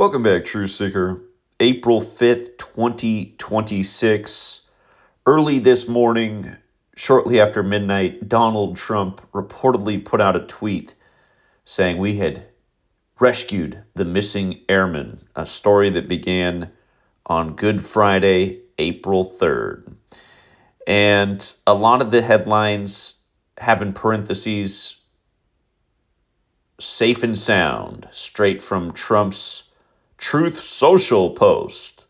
Welcome back, Truth Seeker. April 5th, 2026. Early this morning, shortly after midnight, Donald Trump reportedly put out a tweet saying we had rescued the missing airman, a story that began on Good Friday, April 3rd. And a lot of the headlines have in parentheses, safe and sound, straight from Trump's Truth Social post.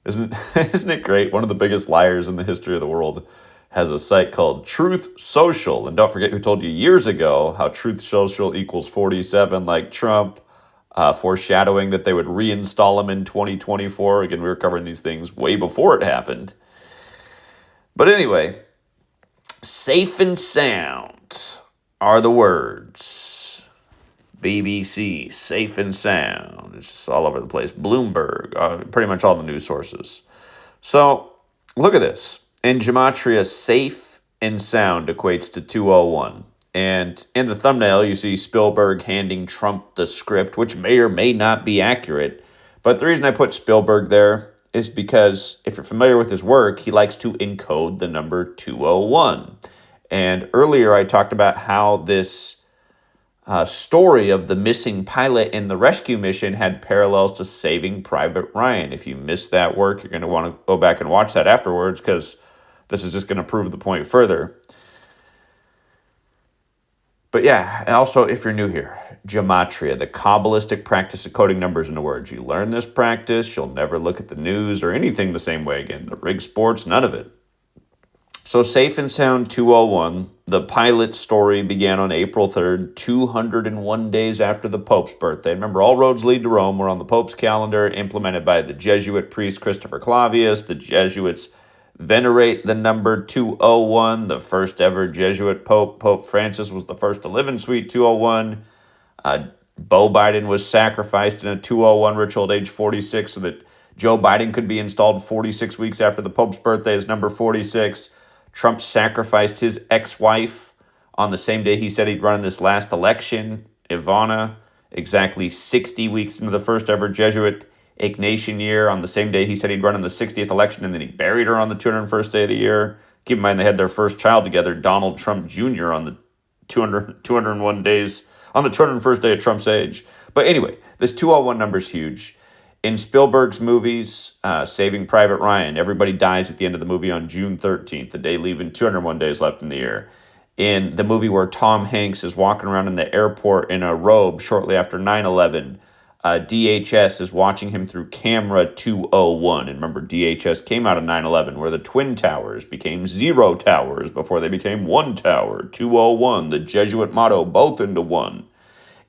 Isn't it great? One of the biggest liars in the history of the world has a site called Truth Social. And don't forget who told you years ago how Truth Social equals 47, like Trump, foreshadowing that they would reinstall him in 2024. Again, we were covering these things way before it happened. But anyway, safe and sound are the words. BBC, safe and sound. It's just all over the place. Bloomberg, pretty much all the news sources. So look at this. In Gematria, safe and sound equates to 201. And in the thumbnail, you see Spielberg handing Trump the script, which may or may not be accurate. But the reason I put Spielberg there is because if you're familiar with his work, he likes to encode the number 201. And earlier I talked about how this story of the missing pilot in the rescue mission had parallels to Saving Private Ryan. If you missed that work, you're going to want to go back and watch that afterwards because this is just going to prove the point further. But yeah, also if you're new here, Gematria, the Kabbalistic practice of coding numbers into words. You learn this practice, you'll never look at the news or anything the same way again. The rig sports, none of it. So safe and sound 201, the pilot story began on April 3rd, 201 days after the Pope's birthday. Remember, all roads lead to Rome were on the Pope's calendar, implemented by the Jesuit priest Christopher Clavius. The Jesuits venerate the number 201. The first ever Jesuit Pope, Pope Francis, was the first to live in Suite 201. Beau Biden was sacrificed in a 201 ritual at age 46 so that Joe Biden could be installed 46 weeks after the Pope's birthday as number 46. Trump sacrificed his ex-wife on the same day he said he'd run in this last election, Ivana, exactly 60 weeks into the first ever Jesuit Ignatian year, on the same day he said he'd run in the 60th election, and then he buried her on the 201st day of the year. Keep in mind they had their first child together, Donald Trump Jr., on the 201 days, on the 201st day of Trump's age. But anyway, this 201 number is huge. In Spielberg's movies, Saving Private Ryan, everybody dies at the end of the movie on June 13th, the day leaving 201 days left in the year. In the movie where Tom Hanks is walking around in the airport in a robe shortly after 9/11, DHS is watching him through camera 201. And remember, DHS came out of 9/11, where the Twin Towers became 0 towers before they became 1 tower. 201, the Jesuit motto, both into one.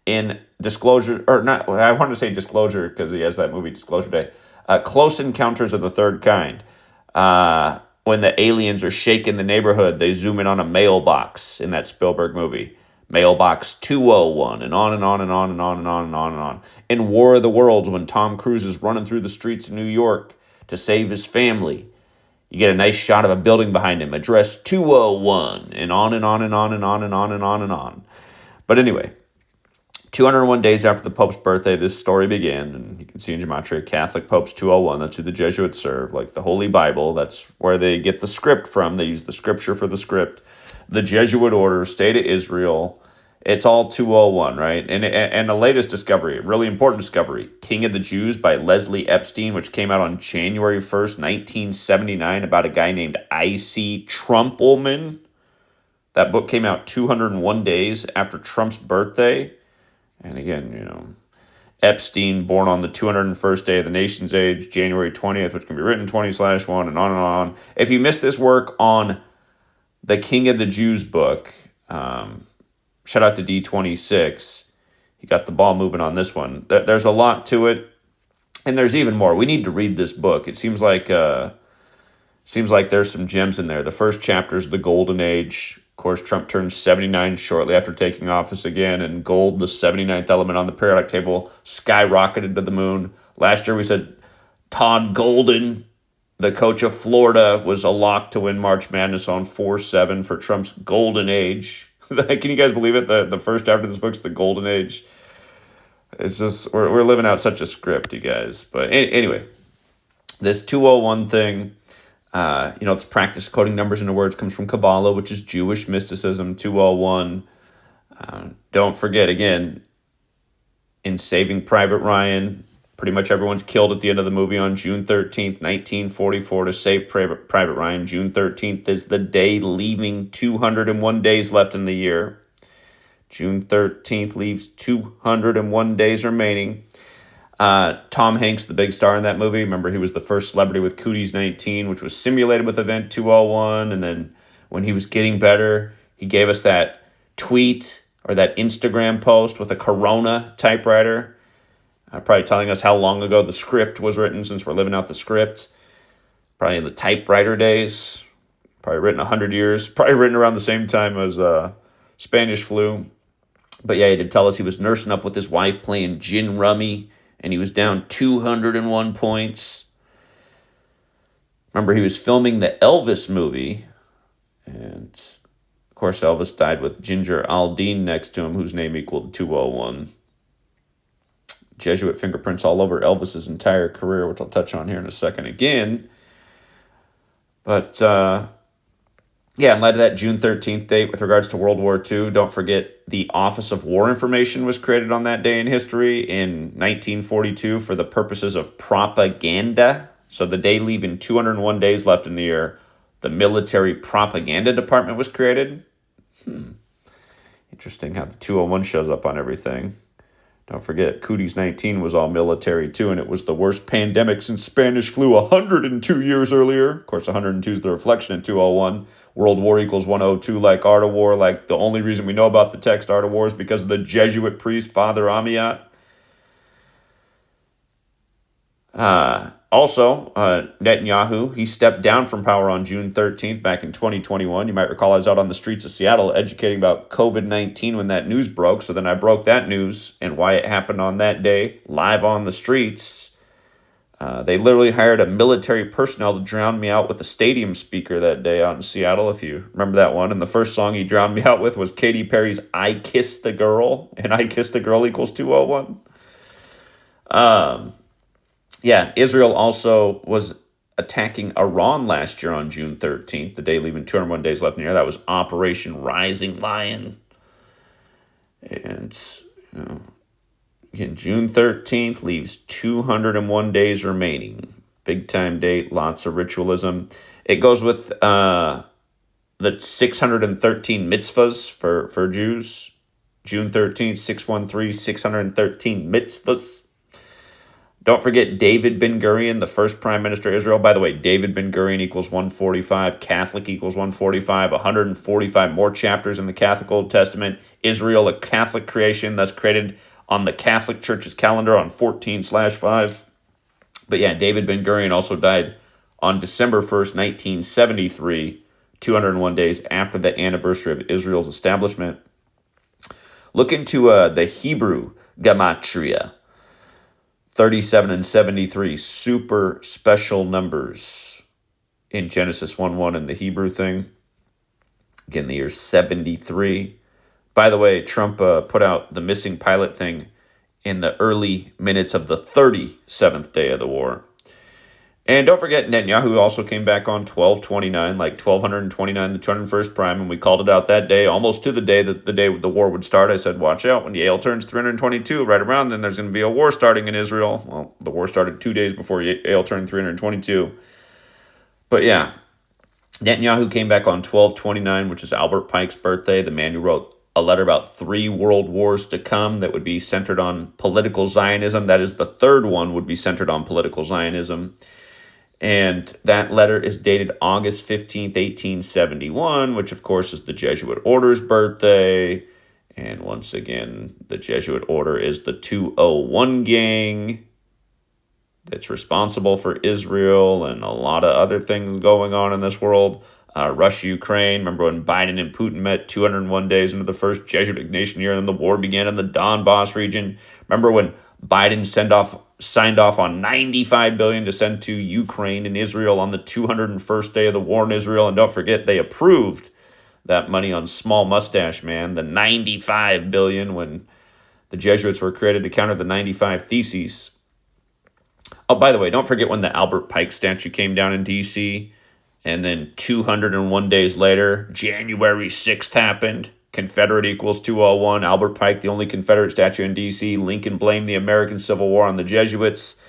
In Disclosure, or not, I wanted to say Disclosure because he has that movie Disclosure Day. Close Encounters of the Third Kind. When the aliens are shaking the neighborhood, they zoom in on a mailbox in that Spielberg movie. Mailbox 201, and on and on and on and on and on and on and on. In War of the Worlds, when Tom Cruise is running through the streets of New York to save his family, you get a nice shot of a building behind him, address 201, and on and on and on and on and on and on and on. But anyway, 201 days after the Pope's birthday, this story began, and you can see in Gematria, Catholic Popes 201, that's who the Jesuits serve, like the Holy Bible, that's where they get the script from, they use the scripture for the script, the Jesuit order, state of Israel, it's all 201, right? And the latest discovery, really important discovery, King of the Jews by Leslie Epstein, which came out on January 1st, 1979, about a guy named I.C. Trumpelman. That book came out 201 days after Trump's birthday. And again, Epstein, born on the 201st day of the nation's age, January 20th, which can be written 20/1, and on and on. If you missed this work on the King of the Jews book, shout out to D26. He got the ball moving on this one. There's a lot to it, and there's even more. We need to read this book. It seems like there's some gems in there. The first chapter is the Golden Age. Of course, Trump turned 79 shortly after taking office again, and gold, the 79th element on the periodic table, skyrocketed to the moon. Last year we said Todd Golden, the coach of Florida, was a lock to win March Madness on 4-7 for Trump's golden age. Can you guys believe it? The first chapter of this book's the Golden Age. It's just, we're living out such a script, you guys. But anyway, this 201 thing, it's practice coding numbers into words, comes from Kabbalah, which is Jewish mysticism. 201. Don't forget, again, in Saving Private Ryan, pretty much everyone's killed at the end of the movie on June 13th, 1944, to save Private Ryan. June 13th is the day leaving 201 days left in the year. June 13th leaves 201 days remaining. Tom Hanks, the big star in that movie, remember he was the first celebrity with Cooties 19, which was simulated with Event 201. And then when he was getting better, he gave us that tweet or that Instagram post with a Corona typewriter, probably telling us how long ago the script was written, since we're living out the script. Probably in the typewriter days. Probably written 100 years. Probably written around the same time as Spanish flu. But yeah, he did tell us he was nursing up with his wife playing gin rummy, and he was down 201 points. Remember, he was filming the Elvis movie, and of course Elvis died with Ginger Aldine next to him, whose name equaled 201. Jesuit fingerprints all over Elvis's entire career, which I'll touch on here in a second again. But in light of that June 13th date with regards to World War II, don't forget the Office of War Information was created on that day in history in 1942 for the purposes of propaganda. So the day leaving 201 days left in the year, the Military Propaganda Department was created. Interesting how the 201 shows up on everything. Don't forget, Cooties 19 was all military too, and it was the worst pandemic since Spanish flu 102 years earlier. Of course, 102 is the reflection in 201. World War equals 102, like Art of War. Like, the only reason we know about the text Art of War is because of the Jesuit priest, Father Amiat. Also, Netanyahu, he stepped down from power on June 13th back in 2021. You might recall I was out on the streets of Seattle educating about COVID-19 when that news broke. So then I broke that news and why it happened on that day, live on the streets. They literally hired a military personnel to drown me out with a stadium speaker that day out in Seattle, if you remember that one. And the first song he drowned me out with was Katy Perry's I Kissed a Girl, and I Kissed a Girl equals 201. Israel also was attacking Iran last year on June 13th, the day leaving 201 days left in the year. That was Operation Rising Lion. And, again, June 13th leaves 201 days remaining. Big time date, lots of ritualism. It goes with the 613 mitzvahs for Jews. June 13th, 613, 613 mitzvahs. Don't forget David Ben-Gurion, the first prime minister of Israel. By the way, David Ben-Gurion equals 145. Catholic equals 145. 145 more chapters in the Catholic Old Testament. Israel, a Catholic creation that's created on the Catholic Church's calendar on 14/5. But yeah, David Ben-Gurion also died on December 1st, 1973, 201 days after the anniversary of Israel's establishment. Look into the Hebrew Gematria. 37 and 73, super special numbers in Genesis 1:1 and the Hebrew thing. Again, the year 73. By the way, Trump put out the missing pilot thing in the early minutes of the 37th day of the war. And don't forget, Netanyahu also came back on 12/29, like 1229, the 201st prime, and we called it out that day, almost to the day the war would start. I said, watch out, when Yale turns 322, right around then there's going to be a war starting in Israel. Well, the war started 2 days before Yale turned 322. But yeah, Netanyahu came back on 12/29, which is Albert Pike's birthday, the man who wrote a letter about 3 world wars to come that would be centered on political Zionism. That is, the third one would be centered on political Zionism. And that letter is dated August 15th, 1871, which of course is the Jesuit Order's birthday. And once again, the Jesuit Order is the 201 gang that's responsible for Israel and a lot of other things going on in this world. Russia, Ukraine. Remember when Biden and Putin met 201 days into the first Jesuit nation year, and then the war began in the Donbass region. Remember when Biden signed off on $95 billion to send to Ukraine and Israel on the 201st day of the war in Israel. And don't forget, they approved that money on Small Mustache Man, the $95 billion, when The Jesuits were created to counter the 95 Theses. Oh, by the way, don't forget when the Albert Pike statue came down in D.C., and then 201 days later, January 6th happened. Confederate equals 201. Albert Pike, the only Confederate statue in D.C. Lincoln blamed the American Civil War on the Jesuits.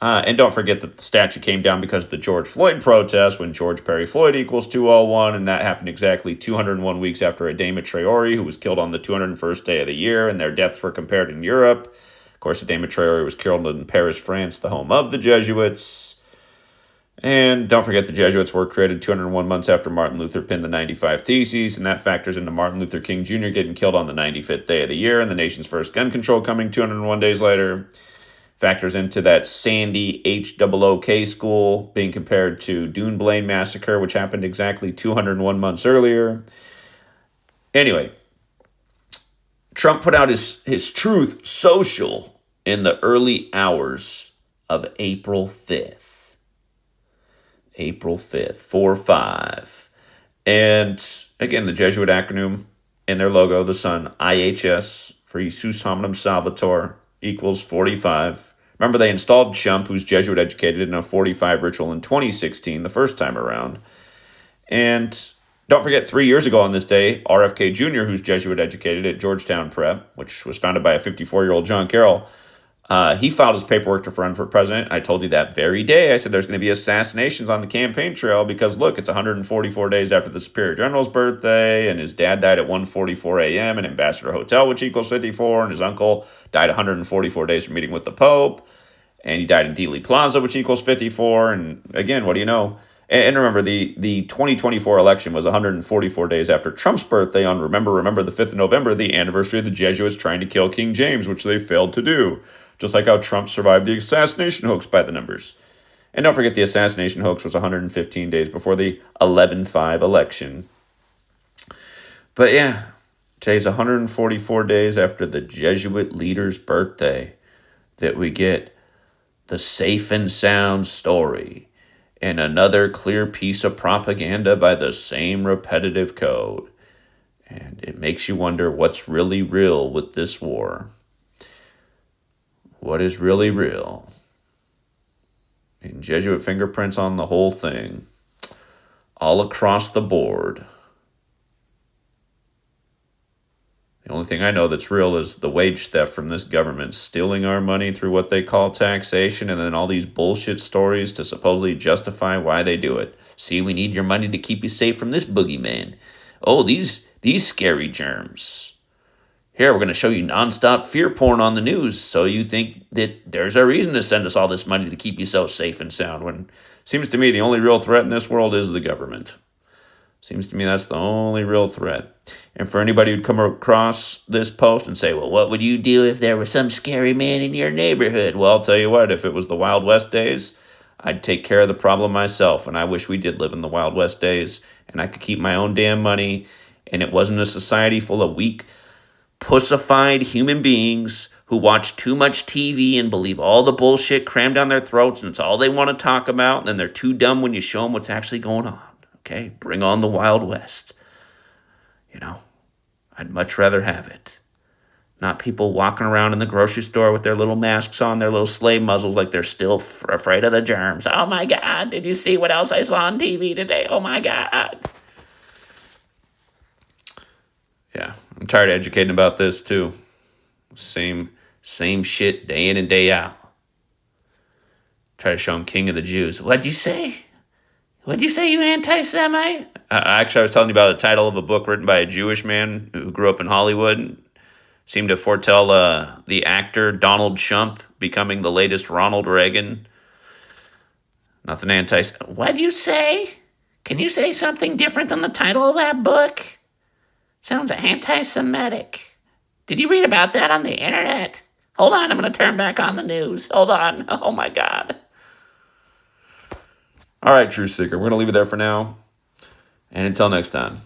And don't forget that the statue came down because of the George Floyd protest when George Perry Floyd equals 201, and that happened exactly 201 weeks after Adama Traore, who was killed on the 201st day of the year, and their deaths were compared in Europe. Of course, Adama Traore was killed in Paris, France, the home of the Jesuits. And don't forget the Jesuits were created 201 months after Martin Luther penned the 95 Theses, and that factors into Martin Luther King Jr. getting killed on the 95th day of the year and the nation's first gun control coming 201 days later. Factors into that Sandy HOOK school being compared to Dune Blaine Massacre, which happened exactly 201 months earlier. Anyway, Trump put out his Truth Social in the early hours of April 5th. April 5th, 4-5. And again, the Jesuit acronym in their logo, the sun, IHS, for Isus Hominum Salvator, equals 45. Remember, they installed Chump, who's Jesuit educated, in a 45 ritual in 2016, the first time around. And don't forget, 3 years ago on this day, RFK Jr., who's Jesuit educated at Georgetown Prep, which was founded by a 54-year-old John Carroll, he filed his paperwork to run for president. I told you that very day. I said there's going to be assassinations on the campaign trail because, look, it's 144 days after the Superior General's birthday, and his dad died at 1:44 a.m. in Ambassador Hotel, which equals 54, and his uncle died 144 days from meeting with the Pope, and he died in Dealey Plaza, which equals 54, and again, what do you know? And remember, the 2024 election was 144 days after Trump's birthday on Remember the 5th of November, the anniversary of the Jesuits trying to kill King James, which they failed to do. Just like how Trump survived the assassination hoax by the numbers. And don't forget the assassination hoax was 115 days before the 11-5 election. But yeah, today's 144 days after the Jesuit leader's birthday that we get the safe and sound story and another clear piece of propaganda by the same repetitive code. And it makes you wonder what's really real with this war. What is really real? And Jesuit fingerprints on the whole thing. All across the board. The only thing I know that's real is the wage theft from this government, stealing our money through what they call taxation, and then all these bullshit stories to supposedly justify why they do it. See, we need your money to keep you safe from this boogeyman. Oh, these scary germs. Here, we're going to show you nonstop fear porn on the news, so you think that there's a reason to send us all this money to keep you so safe and sound, when it seems to me the only real threat in this world is the government. Seems to me that's the only real threat. And for anybody who'd come across this post and say, well, what would you do if there was some scary man in your neighborhood? Well, I'll tell you what, if it was the Wild West days, I'd take care of the problem myself, and I wish we did live in the Wild West days, and I could keep my own damn money, and it wasn't a society full of weak, pussified human beings who watch too much TV and believe all the bullshit crammed down their throats, and it's all they want to talk about, and then they're too dumb when you show them what's actually going on. Okay? Bring on the Wild West. You know, I'd much rather have it. Not people walking around in the grocery store with their little masks on, their little slave muzzles, like they're still afraid of the germs. Oh my God, did you see what else I saw on TV today? Oh my God. Yeah, I'm tired of educating about this too. Same shit day in and day out. Try to show him King of the Jews. What'd you say? What'd you say, you anti-Semite? Actually, I was telling you about the title of a book written by a Jewish man who grew up in Hollywood and seemed to foretell the actor Donald Trump becoming the latest Ronald Reagan. Nothing What'd you say? Can you say something different than the title of that book? Sounds anti-Semitic. Did you read about that on the internet? Hold on, I'm going to turn back on the news. Hold on. Oh, my God. All right, Truth Seeker, we're going to leave it there for now. And until next time.